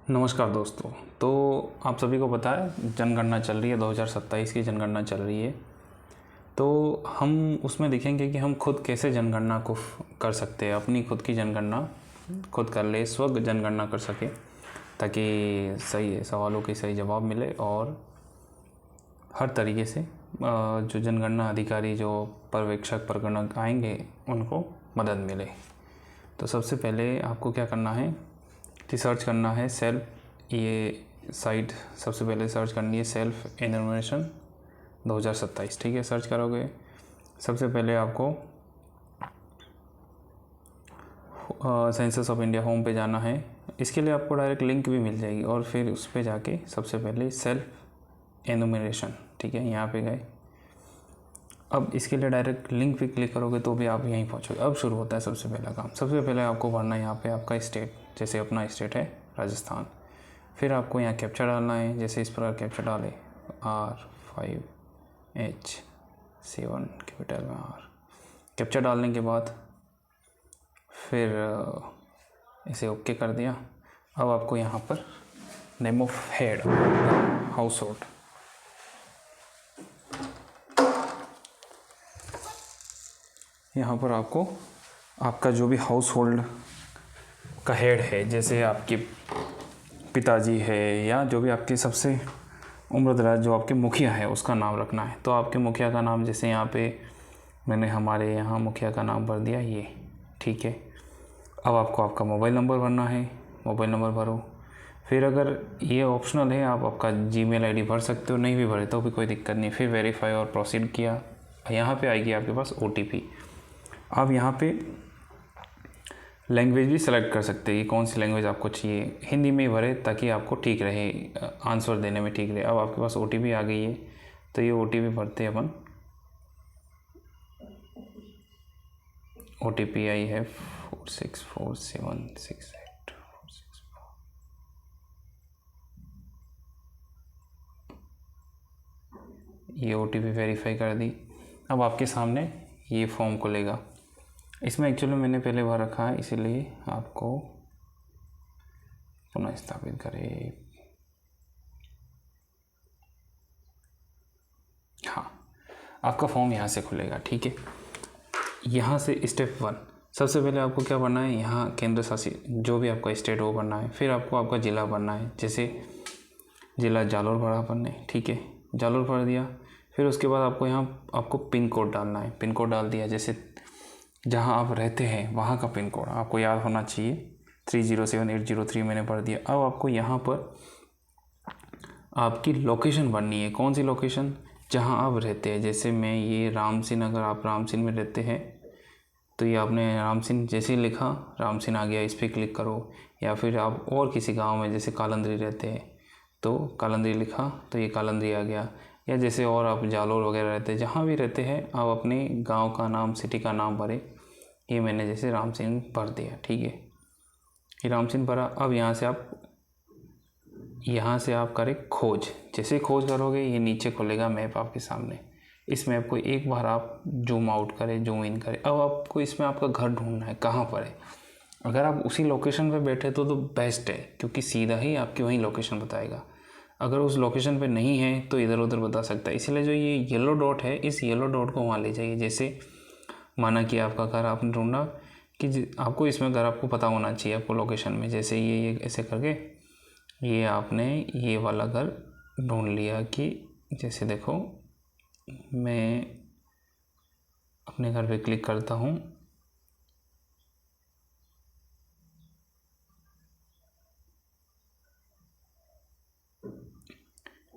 नमस्कार दोस्तों। तो आप सभी को पता है जनगणना चल रही है, 2027 की जनगणना चल रही है। तो हम उसमें देखेंगे कि हम खुद कैसे जनगणना को कर सकते हैं, अपनी खुद की जनगणना खुद कर ले, स्व जनगणना कर सके, ताकि सही सवालों के सही जवाब मिले और हर तरीके से जो जनगणना अधिकारी, जो पर्यवेक्षक परगणक आएंगे, उनको मदद मिले। तो सबसे पहले आपको क्या करना है कि सर्च करना है सेल्फ, ये साइट सबसे पहले सर्च करनी है सेल्फ एनुमरेशन 2027। ठीक है, सर्च करोगे सबसे पहले आपको सेंसस ऑफ इंडिया होम पे जाना है। इसके लिए आपको डायरेक्ट लिंक भी मिल जाएगी और फिर उस पर जाके सबसे पहले सेल्फ एनुमरेशन, ठीक है, यहाँ पे गए। अब इसके लिए डायरेक्ट लिंक पे क्लिक करोगे तो भी आप यहीं पहुँचोगे। अब शुरू होता है सबसे पहला काम। सबसे पहले आपको भरना है यहाँ पे आपका स्टेट, जैसे अपना स्टेट है राजस्थान। फिर आपको यहाँ कैप्चा डालना है, जैसे इस प्रकार कैप्चा डाले R5H7 कैपिटल में R। कैप्चा डालने के बाद फिर इसे ओके कर दिया। अब आपको यहाँ पर name of head, house hold, यहाँ पर आपको आपका जो भी हाउस होल्ड का हेड है, जैसे आपके पिताजी है या जो भी आपके सबसे उम्रदराज जो आपके मुखिया है, उसका नाम रखना है। तो आपके मुखिया का नाम, जैसे यहाँ पे मैंने हमारे यहाँ मुखिया का नाम भर दिया ये, ठीक है। अब आपको आपका मोबाइल नंबर भरना है, मोबाइल नंबर भरो। फिर अगर ये ऑप्शनल है, आप आपका जीमेल आईडी भर सकते हो, नहीं भी भरे तो भी कोई दिक्कत नहीं। फिर वेरीफाई और प्रोसीड किया। यहाँ पे आएगी आपके पास OTP। अब यहाँ पे लैंग्वेज भी सेलेक्ट कर सकते हैं कि कौन सी लैंग्वेज आपको चाहिए। हिंदी में ही भरे ताकि आपको ठीक रहे, आंसर देने में ठीक रहे। अब आपके पास OTP आ गई है, तो ये OTP भरते हैं अपन। OTP आई है 46476846। ये OTP वेरीफाई कर दी। अब आपके सामने ये फॉर्म खुलेगा। इसमें एक्चुअली मैंने पहले भर रखा है, इसीलिए आपको पुनः स्थापित करें। हाँ, आपका फॉर्म यहाँ से खुलेगा, ठीक है। यहाँ से स्टेप 1, सबसे पहले आपको क्या भरना है, यहाँ केंद्र शासित जो भी आपका स्टेट वो भरना है। फिर आपको आपका ज़िला भरना है, जैसे ज़िला जालोर भरा अपन ने, ठीक है, जालोर भर दिया। फिर उसके बाद आपको यहाँ आपको पिन कोड डालना है। पिन कोड डाल दिया, जैसे जहाँ आप रहते हैं वहाँ का पिन कोड आपको याद होना चाहिए, 307803 मैंने भर दिया। अब आपको यहाँ पर आपकी लोकेशन भरनी है। कौन सी लोकेशन, जहाँ आप रहते हैं। जैसे मैं ये रामसिन, अगर आप रामसिन में रहते हैं तो ये आपने रामसिन जैसे ही लिखा, रामसिन आ गया, इस पर क्लिक करो। या फिर आप और किसी गांव में जैसे कालंद्री रहते हैं तो कालंद्री लिखा तो ये कालंद्री आ गया। या जैसे और आप जालोर वगैरह रहते हैं, जहाँ भी रहते हैं आप अपने गांव का नाम, सिटी का नाम भरें। ये मैंने जैसे रामसिन भर दिया, ठीक है, ये रामसिन भरा। अब यहाँ से आप करें खोज। जैसे खोज करोगे ये नीचे खुलेगा मैप आपके सामने। इस मैप को एक बार आप जूम आउट करें, जूम इन करें। अब आपको इसमें आपका घर ढूंढना है, कहाँ पर है। अगर आप उसी लोकेशन पे बैठे तो बेस्ट है, क्योंकि सीधा ही आपकी वही लोकेशन बताएगा। अगर उस लोकेशन पे नहीं है तो इधर उधर बता सकता है। इसलिए जो ये येलो डॉट है, इस येलो डॉट को वहाँ ले जाइए। जैसे माना कि आपका घर आपने ढूंढा कि आपको इसमें घर आपको पता होना चाहिए आपको लोकेशन में। जैसे ये ऐसे करके ये आपने ये वाला घर ढूंढ लिया कि जैसे देखो मैं अपने घर पे क्लिक करता हूँ,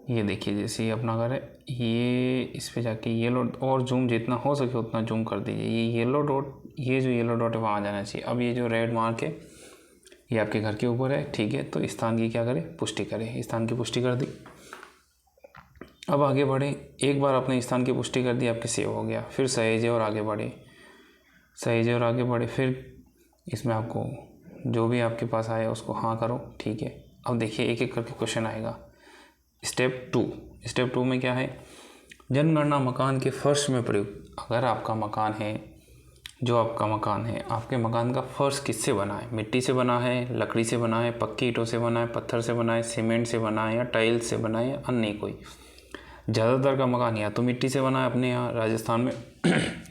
ये देखिए जैसे ये अपना घर है। ये इस पे जाके येलो, और जूम जितना हो सके उतना जूम कर दीजिए। ये येलो डॉट, ये जो येलो डॉट है वहाँ जाना चाहिए। अब ये जो रेड मार्क है ये आपके घर के ऊपर है, ठीक है। तो स्थान की क्या करें, पुष्टि करें। स्थान की पुष्टि कर दी। अब आगे बढ़े। एक बार आपने स्थान की पुष्टि कर दी, आपके सेव हो गया। फिर सहेजे और आगे बढ़े, सहेजे और आगे बढ़े। फिर इसमें आपको जो भी आपके पास आए उसको हाँ करो, ठीक है। अब देखिए एक एक करके क्वेश्चन आएगा। स्टेप 2 में क्या है, जनगणना मकान के फर्श में प्रयुक्त। अगर आपका मकान है जो आपका मकान है, आपके मकान का फर्श किससे बना है? मिट्टी से बना है, लकड़ी से बना है, पक्की ईंटों से बना है, पत्थर से बना है, सीमेंट से बना है, या टाइल्स से बना है, या अन्य कोई। ज़्यादातर का मकान या तो मिट्टी से बना है, अपने यहाँ राजस्थान में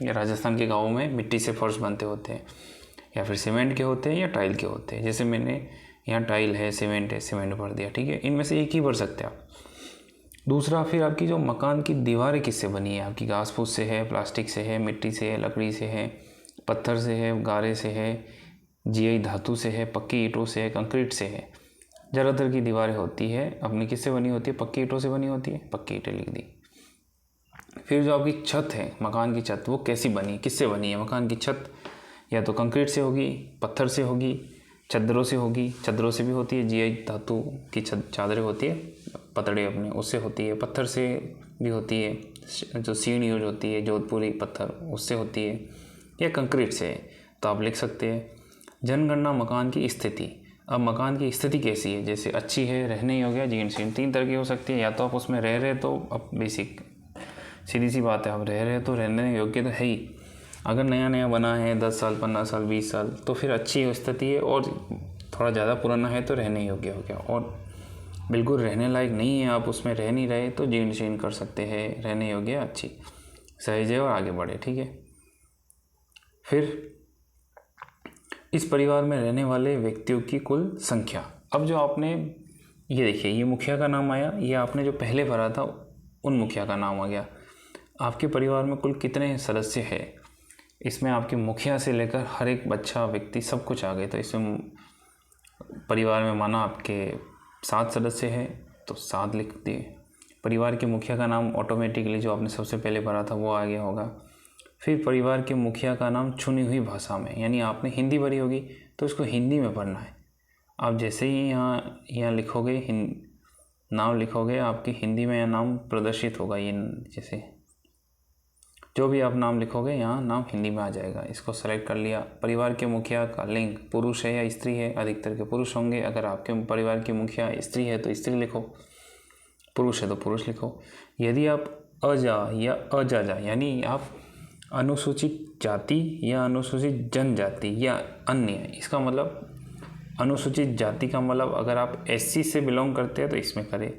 या राजस्थान के गाँवों में मिट्टी से फर्श बनते होते हैं, या फिर सीमेंट के होते हैं या टाइल के होते हैं। जैसे मैंने यहाँ टाइल है, सीमेंट भर दिया, ठीक है। इनमें से एक ही भर सकते हैं आप। दूसरा, फिर आपकी जो मकान की दीवारें किससे बनी है? आपकी घास फूस से है, प्लास्टिक से है, मिट्टी से है, लकड़ी से है, पत्थर से है, गारे से है, जीआई धातु से है, पक्की ईंटों से है, कंक्रीट से है। ज़्यादातर की दीवारें होती है अपनी किससे बनी होती है? पक्की ईंटों से बनी होती है, पक्की ईंटें लिख दी। फिर जो आपकी छत है, मकान की छत, वो कैसी बनी है, किससे बनी है? मकान की छत या तो कंक्रीट से होगी, पत्थर से होगी, चद्दरों से होगी। चद्दरों से भी होती है, जीआई धातु की चादरें होती है, पतड़े अपने, उससे होती है। पत्थर से भी होती है, जो सीढ़ यूज होती है जोधपुरी पत्थर, उससे होती है, या कंक्रीट से। तो आप लिख सकते हैं जनगणना मकान की स्थिति। अब मकान की स्थिति कैसी है? जैसे अच्छी है, रहने योग्य, जीर्ण शीर्ण, 3 तरह की हो सकती है। या तो आप उसमें रह रहे तो अब बेसिक सीधी सी बात है, आप रह रहे तो रहने योग्य तो है ही। अगर नया नया बना है 10 साल, 15 साल, 20 साल, तो फिर अच्छी स्थिति है। और थोड़ा ज़्यादा पुराना है तो रहने योग्य हो गया। और बिल्कुल रहने लायक नहीं है, आप उसमें रह नहीं रहे, तो जीर्ण शीर्ण कर सकते हैं, रहने योग्य, अच्छी, सहज है और आगे बढ़े, ठीक है। फिर इस परिवार में रहने वाले व्यक्तियों की कुल संख्या। अब जो आपने ये देखिए, ये मुखिया का नाम आया, ये आपने जो पहले भरा था उन मुखिया का नाम आ गया। आपके परिवार में कुल कितने सदस्य हैं? इसमें आपके मुखिया से लेकर हर एक बच्चा, व्यक्ति, सब कुछ आ गए। तो इसमें परिवार में माना आपके 7 सदस्य हैं तो 7 लिख दिए। परिवार के मुखिया का नाम ऑटोमेटिकली जो आपने सबसे पहले भरा था वो आ गया होगा। फिर परिवार के मुखिया का नाम चुनी हुई भाषा में, यानी आपने हिंदी भरी होगी तो इसको हिंदी में पढ़ना है। आप जैसे ही यहाँ लिखोगे, नाम लिखोगे, आपकी हिंदी में यह नाम प्रदर्शित होगा। ये जैसे जो भी आप नाम लिखोगे यहाँ नाम हिंदी में आ जाएगा। इसको सेलेक्ट कर लिया। परिवार के मुखिया का लिंग पुरुष है या स्त्री है? अधिकतर के पुरुष होंगे। अगर आपके परिवार की मुखिया स्त्री है तो स्त्री लिखो, पुरुष है तो पुरुष लिखो। यदि आप अजा या अजाजा, यानी आप अनुसूचित जाति या अनुसूचित जनजाति या अन्य, इसका मतलब अनुसूचित जाति का मतलब अगर आप SC से बिलोंग करते हैं तो इसमें करें।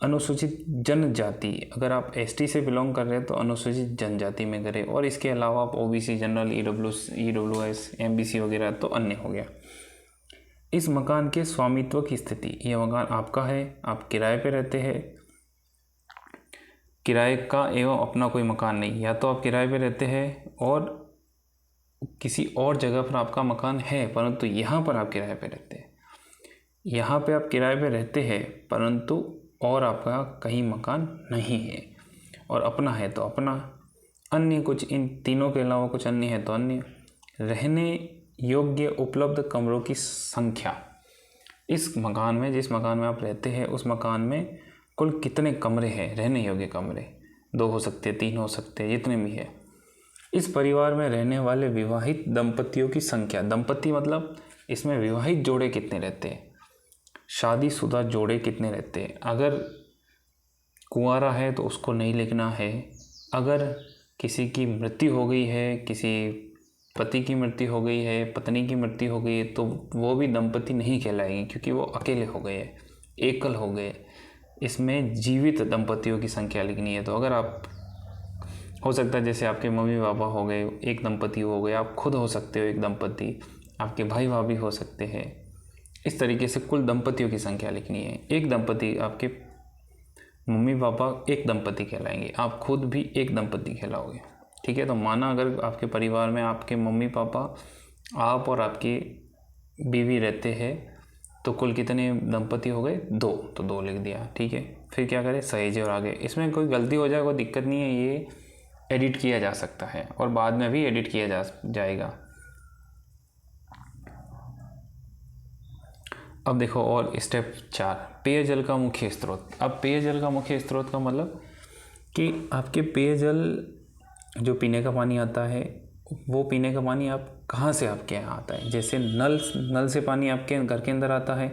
अनुसूचित जनजाति, अगर आप ST से बिलोंग कर रहे हैं तो अनुसूचित जनजाति में करें। और इसके अलावा आप OBC, जनरल, EWS, MBC वगैरह तो अन्य हो गया। इस मकान के स्वामित्व की स्थिति, यह मकान आपका है, आप किराए पे रहते हैं। किराए का एवं अपना कोई मकान नहीं, या तो आप किराए पे रहते हैं और किसी और जगह पर आपका मकान है परंतु यहाँ पर आप किराए पे रहते हैं। यहाँ पे आप किराए पे रहते हैं परंतु और आपका कहीं मकान नहीं है, और अपना है तो अपना, अन्य कुछ, इन तीनों के अलावा कुछ अन्य है तो अन्य। रहने योग्य उपलब्ध कमरों की संख्या। इस मकान में, जिस मकान में आप रहते हैं उस मकान में कुल कितने कमरे हैं रहने योग्य कमरे? 2 हो सकते हैं, 3 हो सकते हैं, जितने भी है। इस परिवार में रहने वाले विवाहित दंपतियों की संख्या। दंपति मतलब इसमें विवाहित जोड़े कितने रहते हैं, शादीशुदा जोड़े कितने रहते हैं। अगर कुंवारा है तो उसको नहीं लिखना है। अगर किसी की मृत्यु हो गई है, किसी पति की मृत्यु हो गई है, पत्नी की मृत्यु हो गई है, तो वो भी दंपति नहीं कहलाएगी क्योंकि वो अकेले हो गए, एकल हो गए। इसमें जीवित दंपतियों की संख्या लिखनी है। तो अगर आप, हो सकता है जैसे आपके मम्मी पापा हो गए, एक दंपति हो गए, आप खुद हो सकते हो एक दंपति, आपके भाई भाभी हो सकते हैं। इस तरीके से कुल दंपतियों की संख्या लिखनी है। एक दंपति, आपके मम्मी पापा एक दंपति कहलाएंगे, आप खुद भी एक दंपति कहलाओगे, ठीक है। तो माना अगर आपके परिवार में आपके मम्मी पापा, आप और आपकी बीवी रहते हैं तो कुल कितने दंपति हो गए? 2, तो 2 लिख दिया, ठीक है। फिर क्या करें? सहेजे और आगे। इसमें कोई गलती हो जाए कोई दिक्कत नहीं है, ये एडिट किया जा सकता है और बाद में भी एडिट किया जाएगा। अब देखो और स्टेप 4, पेयजल का मुख्य स्रोत। अब पेयजल का मुख्य स्रोत का मतलब कि आपके पेयजल, जो पीने का पानी आता है, वो पीने का पानी आप कहाँ से आपके यहाँ आता है। जैसे नल से पानी आपके घर के अंदर आता है,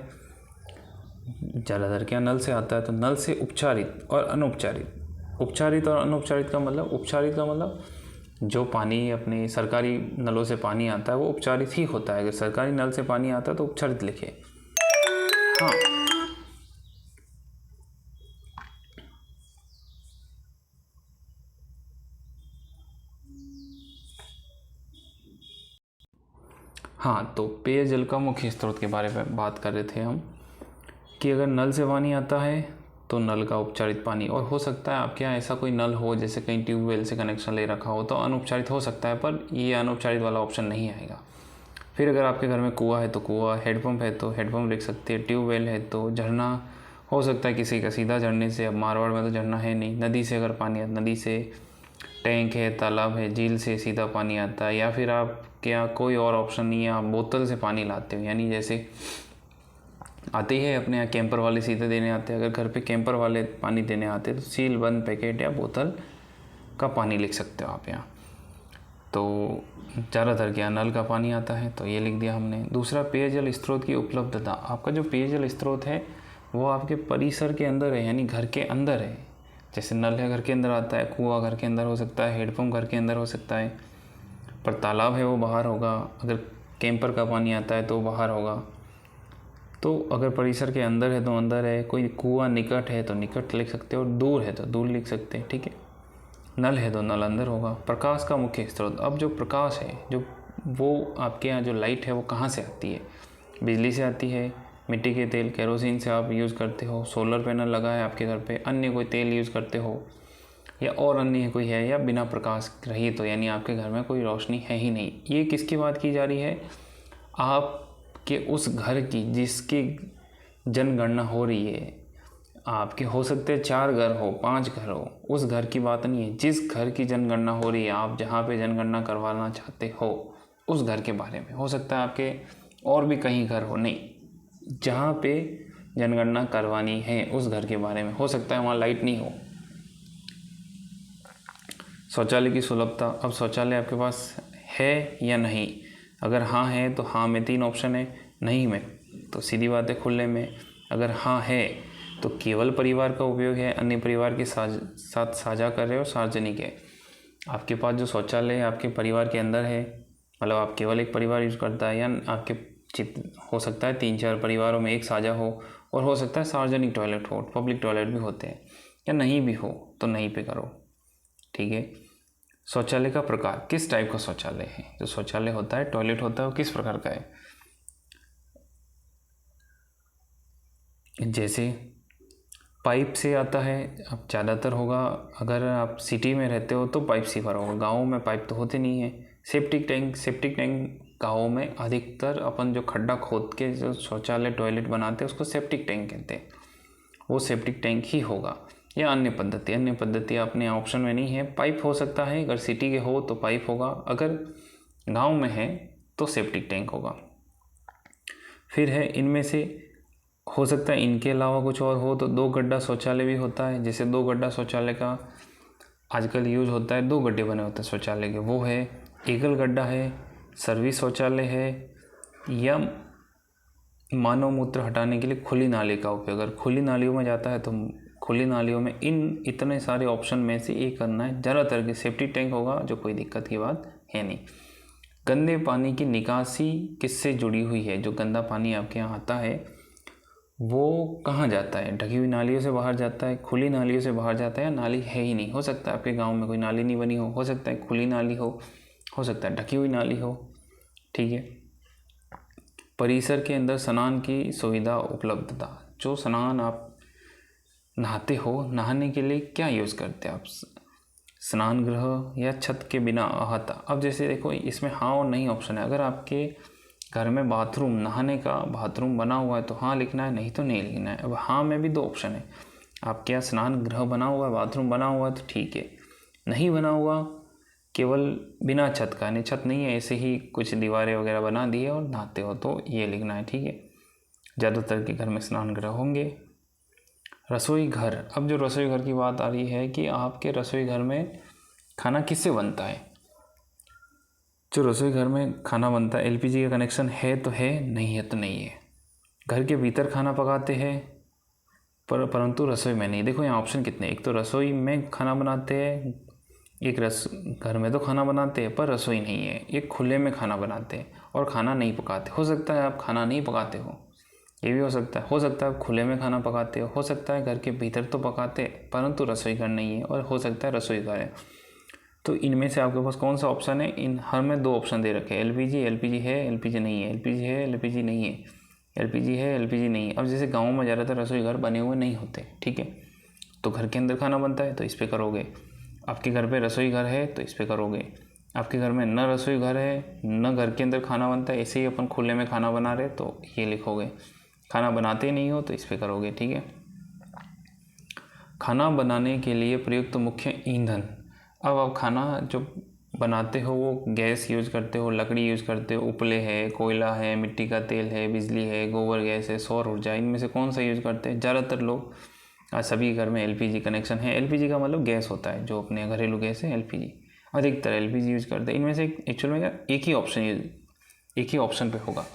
ज़्यादातर क्या नल से आता है। तो नल से उपचारित और अनौपचारिक। उपचारित और अनौपचारित का मतलब, उपचारित का मतलब जो पानी अपने सरकारी नलों से पानी आता है वो उपचारित ही होता है। अगर सरकारी नल से पानी आता है तो उपचारित लिखे। हाँ, हाँ, तो पेयजल का मुख्य स्रोत के बारे में बात कर रहे थे हम कि अगर नल से पानी आता है तो नल का उपचारित पानी, और हो सकता है आपके यहाँ ऐसा कोई नल हो जैसे कहीं ट्यूबवेल से कनेक्शन ले रखा हो तो अनउपचारित हो सकता है, पर ये अनउपचारित वाला ऑप्शन नहीं आएगा। फिर अगर आपके घर में कुआं है तो कुआं, हैंडपम्प है तो हैंडपम्प लिख सकते हैं, ट्यूबवेल है तो झरना हो सकता है किसी का सीधा झरने से, अब मारवाड़ में तो झरना है नहीं, नदी से अगर पानी आता, नदी से, टैंक है, तालाब है, झील से सीधा पानी आता है, या फिर आपके यहाँ कोई और ऑप्शन नहीं है, आप बोतल से पानी लाते हो, यानी जैसे आती है अपने यहाँ कैंपर वाले सीधे देने आते हैं, अगर घर पे कैंपर वाले पानी देने आते हैं तो सील बंद पैकेट या बोतल का पानी लिख सकते हो आप यहाँ। तो ज़्यादातर क्या नल का पानी आता है तो ये लिख दिया हमने। दूसरा, पेयजल स्रोत की उपलब्धता। आपका जो पेयजल स्रोत है वो आपके परिसर के अंदर है, यानी घर के अंदर है। जैसे नल है घर के अंदर आता है, कुआं घर के अंदर हो सकता है, हैंडपम्प घर के अंदर हो सकता है, पर तालाब है वो बाहर होगा, अगर कैंपर का पानी आता है तो बाहर होगा। तो अगर परिसर के अंदर है तो अंदर है, कोई कुआं निकट है तो निकट लिख सकते हो, और दूर है तो दूर लिख सकते हैं, ठीक है। नल है तो नल अंदर होगा। प्रकाश का मुख्य स्रोत। अब जो प्रकाश है, जो वो आपके यहाँ जो लाइट है वो कहाँ से आती है? बिजली से आती है, मिट्टी के तेल, केरोसिन से आप यूज़ करते हो, सोलर पैनल लगा है आपके घर पे, अन्य कोई तेल यूज़ करते हो, या और अन्य कोई है, या बिना प्रकाश रहित तो यानी आपके घर में कोई रोशनी है ही नहीं। ये किसकी बात की जा रही है? आपके उस घर की जिसकी जनगणना हो रही है। आपके हो सकते हैं 4 घर हो, 5 घर हो, उस घर की बात नहीं है। जिस घर की जनगणना हो रही है, आप जहाँ पे जनगणना करवाना चाहते हो उस घर के बारे में। हो सकता है आपके और भी कहीं घर हो, नहीं, जहाँ पे जनगणना करवानी है उस घर के बारे में। हो सकता है वहाँ लाइट नहीं हो। शौचालय की सुलभता। अब शौचालय आपके पास है या नहीं? अगर हाँ है तो हाँ में 3 ऑप्शन है, नहीं में तो सीधी बात है खुले में। अगर हाँ है तो केवल परिवार का उपयोग है, अन्य परिवार के साथ साझा कर रहे हो, सार्वजनिक है। आपके पास जो शौचालय है आपके परिवार के अंदर है, मतलब आप केवल एक परिवार यूज़ करता है, या आपके हो सकता है 3-4 परिवारों में एक साझा हो, और हो सकता है सार्वजनिक टॉयलेट हो, पब्लिक टॉयलेट भी होते हैं, या नहीं भी हो तो नहीं पे करो, ठीक है। शौचालय का प्रकार। किस टाइप का शौचालय है? जो शौचालय होता है, टॉयलेट होता है, वो किस प्रकार का है? जैसे पाइप से आता है, अब ज़्यादातर होगा, अगर आप सिटी में रहते हो तो पाइप से भरा होगा, गाँव में पाइप तो होते नहीं है। सेप्टिक टैंक गाँव में अधिकतर अपन जो खड्डा खोद के जो शौचालय टॉयलेट बनाते हैं उसको सेप्टिक टैंक कहते हैं, वो सेप्टिक टैंक ही होगा। या अन्य पद्धति अपने ऑप्शन में नहीं है। पाइप हो सकता है, अगर सिटी के हो तो पाइप होगा, अगर गाँव में है तो सेप्टिक टैंक होगा। फिर है इनमें से, हो सकता है इनके अलावा कुछ और हो तो 2 गड्ढा शौचालय भी होता है। जैसे 2 गड्ढा शौचालय का आजकल यूज़ होता है, 2 गड्ढे बने होते हैं शौचालय के, वो है एकल गड्ढा है, सर्विस शौचालय है, या मानव मूत्र हटाने के लिए खुली नाली का उपयोग। अगर खुली नालियों में जाता है तो खुली नालियों में इन इतने सारे ऑप्शन में से एक करना है। ज़्यादातर के सेफ्टी टैंक होगा, जो कोई दिक्कत की बात है नहीं। गंदे पानी की निकासी किससे जुड़ी हुई है? जो गंदा पानी आपके यहाँ आता है वो कहाँ जाता है? ढकी हुई नालियों से बाहर जाता है, खुली नालियों से बाहर जाता है, या नाली है ही नहीं? हो सकता है आपके गांव में कोई नाली नहीं बनी हो सकता है खुली नाली हो सकता है ढकी हुई नाली हो, ठीक है। परिसर के अंदर स्नान की सुविधा उपलब्धता। जो स्नान आप नहाते हो, नहाने के लिए क्या यूज़ करते हैं आप? स्नान गृह या छत के बिना अहाता। अब जैसे देखो इसमें हाँ और नहीं ऑप्शन है। अगर आपके घर में बाथरूम, नहाने का बाथरूम बना हुआ है तो हाँ लिखना है, नहीं तो नहीं लिखना है। अब हाँ में भी 2 ऑप्शन है। आपके यहाँ स्नान गृह बना हुआ है, बाथरूम बना हुआ है तो ठीक है, नहीं बना हुआ, केवल बिना छत का, नहीं छत नहीं है, ऐसे ही कुछ दीवारें वगैरह बना दी है और नहाते हो तो ये लिखना है, ठीक है। ज़्यादातर के घर में स्नान गृह होंगे। रसोई घर। अब जो रसोई घर की बात आ रही है कि आपके रसोई घर में खाना किससे बनता है? जो रसोई घर में खाना बनता है, एलपीजी का कनेक्शन है तो है, नहीं है तो नहीं है। घर के भीतर खाना पकाते हैं परंतु रसोई में नहीं। देखो यहाँ ऑप्शन कितने, एक तो रसोई में खाना बनाते हैं, एक घर में तो खाना बनाते हैं पर रसोई नहीं है, एक खुले में खाना बनाते हैं और खाना नहीं पकाते। हो सकता है आप खाना नहीं पकाते हो, ये भी हो सकता है आप खुले में खाना पकाते हो सकता है घर के भीतर तो पकाते परंतु रसोई घर नहीं है, और हो सकता है रसोई घर है। तो इनमें से आपके पास कौन सा ऑप्शन है? इन हर में 2 ऑप्शन दे रखे हैं, एलपीजी है, एलपीजी नहीं है, एलपीजी है, एलपीजी नहीं है, एलपीजी है, एलपीजी नहीं है। अब जैसे गाँव में ज़्यादातर रसोई घर बने हुए नहीं होते, ठीक है, तो घर के अंदर खाना बनता है तो इस पर करोगे। आपके घर पे रसोई घर है तो इस पर करोगे। आपके घर में न रसोई घर है न घर के अंदर खाना बनता है, ऐसे ही अपन खुले में खाना बना रहे तो ये लिखोगे। खाना बनाते नहीं हो तो इस पर करोगे, ठीक है। खाना बनाने के लिए प्रयुक्त मुख्य ईंधन। अब आप खाना जो बनाते हो वो गैस यूज़ करते हो, लकड़ी यूज़ करते हो, उपले है, कोयला है, मिट्टी का तेल है, बिजली है, गोबर गैस है, सौर ऊर्जा, इनमें से कौन सा यूज़ करते हैं? ज़्यादातर लोग आज सभी घर में एलपीजी कनेक्शन है। एलपीजी का मतलब गैस होता है, जो अपने घरेलू गैस है एलपीजी, अधिकतर एलपीजी यूज़ करते हैं। इनमें से एक्चुअल में क्या एक ही ऑप्शन पे होगा।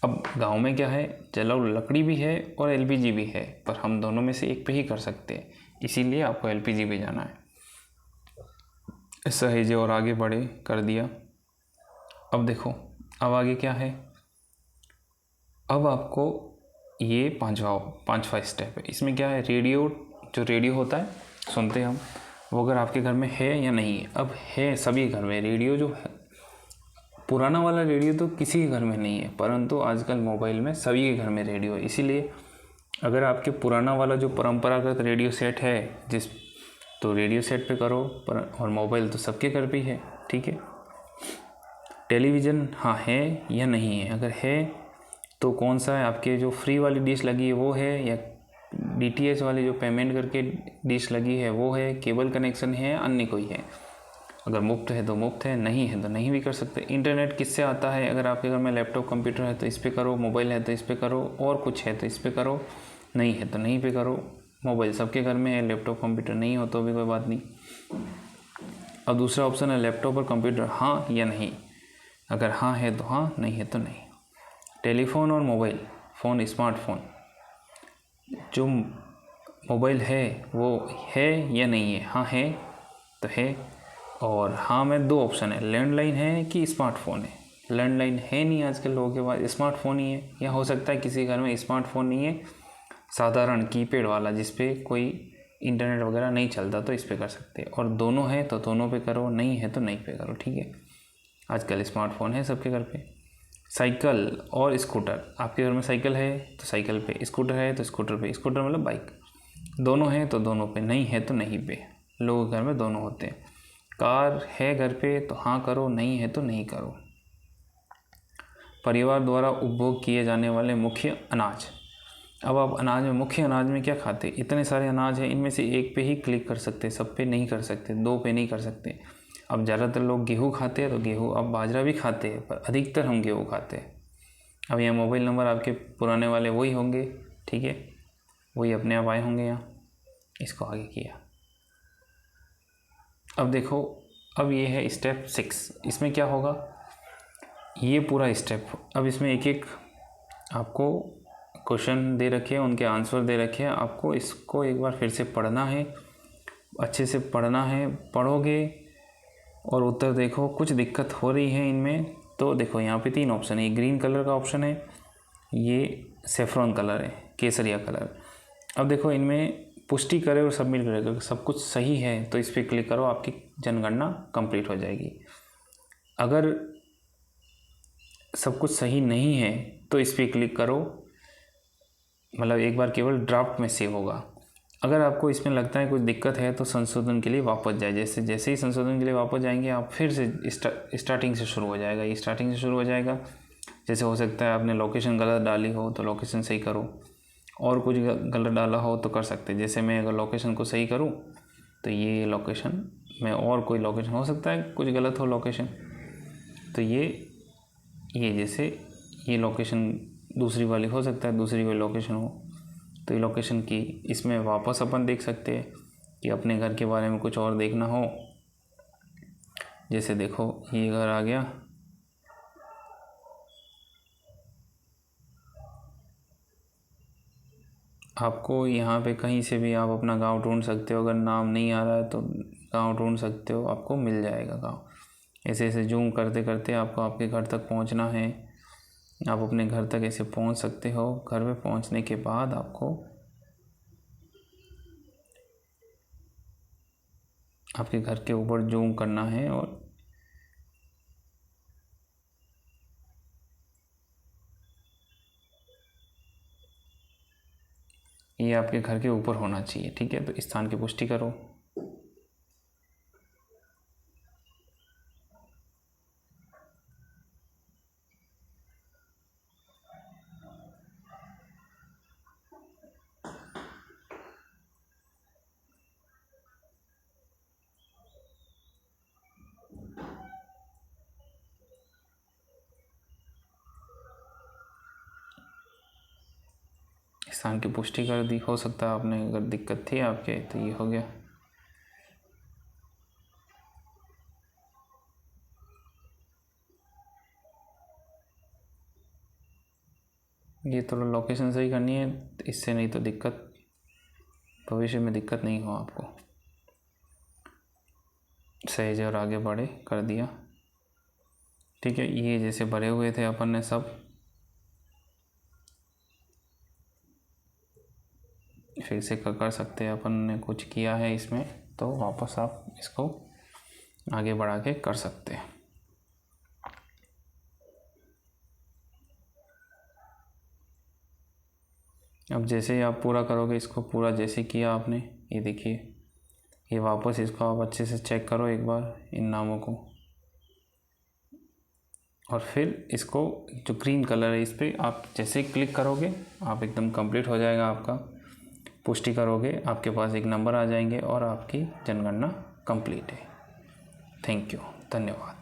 अब गांव में क्या है, चलो लकड़ी भी है और एलपीजी भी है, पर हम दोनों में से एक पे ही कर सकते हैं, इसीलिए आपको एलपीजी पे जाना है। सहेजे और आगे बढ़े कर दिया। अब देखो अब आगे क्या है, अब आपको ये पांचवा स्टेप है। इसमें क्या है, रेडियो, जो रेडियो होता है सुनते हैं हम, वो अगर आपके घर में है या नहीं है। अब है सभी घर में रेडियो, जो है पुराना वाला रेडियो तो किसी के घर में नहीं है, परंतु आजकल मोबाइल में सभी के घर में रेडियो है। इसीलिए अगर आपके पुराना वाला जो परंपरागत रेडियो सेट है तो रेडियो सेट पे करो, और मोबाइल तो सबके घर पे ही है, ठीक है। टेलीविज़न हाँ है या नहीं है, अगर है तो कौन सा है, आपके जो फ्री वाली डिश लगी है वो है, या डीटीएच वाली जो पेमेंट करके डिश लगी है वो है, केबल कनेक्शन है, अन्य कोई है। अगर मुफ्त है तो मुफ्त है, नहीं है तो नहीं भी कर सकते। इंटरनेट किससे आता है, अगर आपके घर में लैपटॉप कंप्यूटर है तो इस पर करो, मोबाइल है तो इस पर करो, और कुछ है तो इस पर करो, नहीं है तो नहीं पे करो। मोबाइल सबके घर में है, लैपटॉप कंप्यूटर नहीं हो तो भी कोई बात नहीं। अब दूसरा ऑप्शन है लैपटॉप और कंप्यूटर हाँ या नहीं। अगर हाँ है तो हाँ, नहीं है तो नहीं। टेलीफोन और मोबाइल फ़ोन, स्मार्टफोन, जो मोबाइल है वो है या नहीं है, हाँ है तो है, और हाँ में 2 ऑप्शन है, लैंडलाइन है कि स्मार्टफोन है। लैंडलाइन है नहीं आजकल लोगों के पास, स्मार्टफोन ही है, या हो सकता है किसी घर में स्मार्टफोन नहीं है, साधारण कीपैड वाला जिस पे कोई इंटरनेट वगैरह नहीं चलता, तो इस पे कर सकते हैं। और दोनों है तो दोनों पे करो, नहीं है तो नहीं पे करो, ठीक है। आजकल स्मार्टफोन है सबके घर पे। साइकिल और स्कूटर, आपके घर में साइकिल है तो साइकिल पे, स्कूटर है तो स्कूटर पे, स्कूटर मतलब बाइक, दोनों हैं तो दोनों पे, नहीं है तो नहीं पे। लोगों के घर में दोनों होते हैं। कार है घर पे तो हाँ करो, नहीं है तो नहीं करो। परिवार द्वारा उपभोग किए जाने वाले मुख्य अनाज। अब आप मुख्य अनाज में क्या खाते? इतने सारे अनाज हैं, इनमें से एक पे ही क्लिक कर सकते, सब पे नहीं कर सकते, 2 पे नहीं कर सकते। अब ज़्यादातर लोग गेहूँ खाते हैं तो गेहूँ, अब बाजरा भी खाते हैं पर अधिकतर हम गेहूँ खाते हैं। अब यहाँ मोबाइल नंबर आपके पुराने वाले वही होंगे, ठीक है, वही अपने आप आए होंगे यहाँ। इसको आगे किया। अब देखो, अब ये है स्टेप 6। इसमें क्या होगा, ये पूरा स्टेप, अब इसमें एक एक आपको क्वेश्चन दे रखे हैं, उनके आंसर दे रखे हैं। आपको इसको एक बार फिर से पढ़ना है, अच्छे से पढ़ना है। पढ़ोगे और उत्तर देखो, कुछ दिक्कत हो रही है इनमें तो देखो यहाँ पे 3 ऑप्शन है। ये ग्रीन कलर का ऑप्शन है, ये सेफ्रॉन कलर है, केसरिया कलर। अब देखो इनमें पुष्टि करे और सबमिट करेगा, सब कुछ सही है तो इस पर क्लिक करो, आपकी जनगणना कंप्लीट हो जाएगी। अगर सब कुछ सही नहीं है तो इस पर क्लिक करो, मतलब एक बार केवल ड्राफ्ट में सेव होगा। अगर आपको इसमें लगता है कुछ दिक्कत है तो संशोधन के लिए वापस जाए, जैसे ही संशोधन के लिए वापस जाएंगे आप फिर से स्टार्टिंग से शुरू हो जाएगा, ये स्टार्टिंग से शुरू हो जाएगा। जैसे हो सकता है आपने लोकेशन गलत डाली हो तो लोकेशन सही करो, और कुछ गलत डाला हो तो कर सकते। जैसे मैं अगर लोकेशन को सही करूं तो ये लोकेशन में और कोई लोकेशन हो सकता है कुछ गलत हो लोकेशन, तो ये जैसे ये लोकेशन दूसरी वाली हो सकता है, दूसरी कोई लोकेशन हो तो ये लोकेशन की इसमें वापस अपन देख सकते हैं कि अपने घर के बारे में कुछ और देखना हो। जैसे देखो ये घर आ गया, आपको यहाँ पे कहीं से भी आप अपना गांव ढूंढ सकते हो। अगर नाम नहीं आ रहा है तो गांव ढूंढ सकते हो, आपको मिल जाएगा गांव। ऐसे ऐसे जूम करते करते आपको आपके घर तक पहुंचना है। आप अपने घर तक ऐसे पहुंच सकते हो। घर में पहुंचने के बाद आपको आपके घर के ऊपर जूम करना है और ये आपके घर के ऊपर होना चाहिए। ठीक है, तो इस स्थान की पुष्टि करो। स्थान की पुष्टि कर दी। हो सकता है आपने अगर दिक्कत थी आपके तो ये हो गया। ये थोड़ा लोकेशन सही करनी है, इससे नहीं तो दिक्कत, भविष्य में दिक्कत नहीं हो आपको। सहेजे और आगे बढ़े कर दिया। ठीक है, ये जैसे भरे हुए थे अपन ने सब, फिर से कर सकते हैं। अपन ने कुछ किया है इसमें तो वापस आप इसको आगे बढ़ा के कर सकते हैं। अब जैसे ही आप पूरा करोगे इसको, पूरा जैसे किया आपने, ये देखिए, ये वापस इसको आप अच्छे से चेक करो एक बार इन नामों को, और फिर इसको जो ग्रीन कलर है इस पर आप जैसे क्लिक करोगे आप एकदम कंप्लीट हो जाएगा आपका। पुष्टि करोगे आपके पास एक नंबर आ जाएंगे और आपकी जनगणना कंप्लीट है। थैंक यू, धन्यवाद।